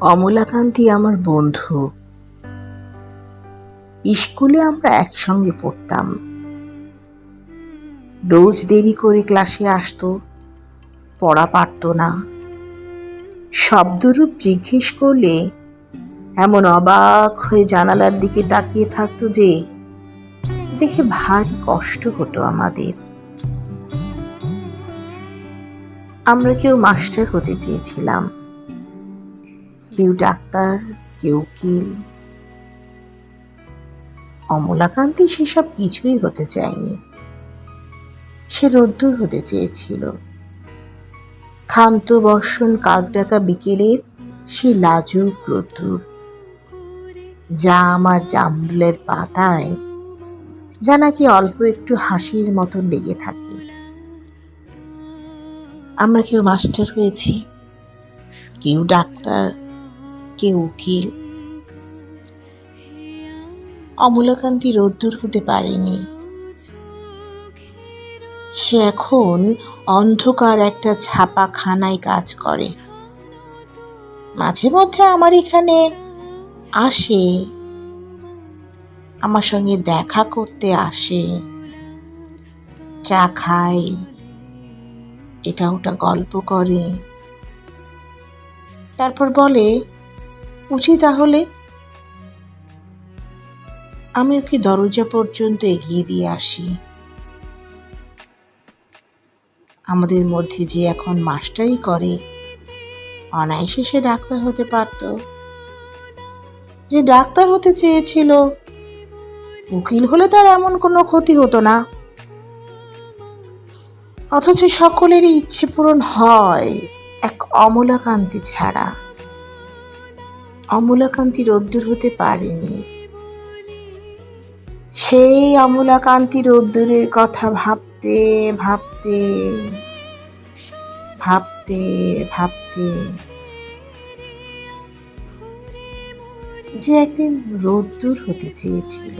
অমলাকান্তি আমার বন্ধু। স্কুলে আমরা একসঙ্গে পড়তাম। রোজ দেরি করে ক্লাসে আসতো, পড়া পারত না। শব্দরূপ জিজ্ঞেস করলে এমন অবাক হয়ে জানালার দিকে তাকিয়ে থাকতো যে দেখে ভারী কষ্ট হতো আমাদের। আমরা কেউ মাস্টার হতে চেয়েছিলাম, কেউ ডাক্তার, কেউ উকিল। অমলাকান্তি সেসব কিছুই হতে চায়নি। সে রোদ্দুর হতে চেয়েছিল। ক্ষান্ত বর্ষণ কাকডাকা বিকেলের সে লাজুক রোদ্দুর, যা আমার জামরুলের পাতায় যা নাকি অল্প একটু হাসির মতন লেগে থাকে। আমরা কেউ মাস্টার হয়েছি, কেউ ডাক্তার, কেউ উকিল। অমলাকান্তি রোদ্দুর হতে পারেনি। সে এখন অন্ধকার একটা ছাপাখানায় কাজ করে। মাঝে মধ্যে আমার এখানে আসে, আমার সঙ্গে দেখা করতে আসে, চা খায়, এটা ওটা গল্প করে। তারপর বলে, উঠি তাহলে। আমি ওকে দরজা পর্যন্ত এগিয়ে দিয়ে আসি। আমাদের মধ্যে যে এখন মাস্টারি করে, অনায়াসে সে ডাক্তার হতে পারত। যে ডাক্তার হতে চেয়েছিল, উকিল হলে তার এমন কোনো ক্ষতি হতো না। অথচ সকলেরই ইচ্ছে পূরণ হয় এক অমলাকান্তি ছাড়া। অমলাকান্তি রোদ্দুর হতে পারেনি। সেই অমলাকান্তি রোদ্দুরের কথা ভাবতে ভাবতে ভাবতে ভাবতে যে একদিন রোদ্দুর হতে চেয়েছিল।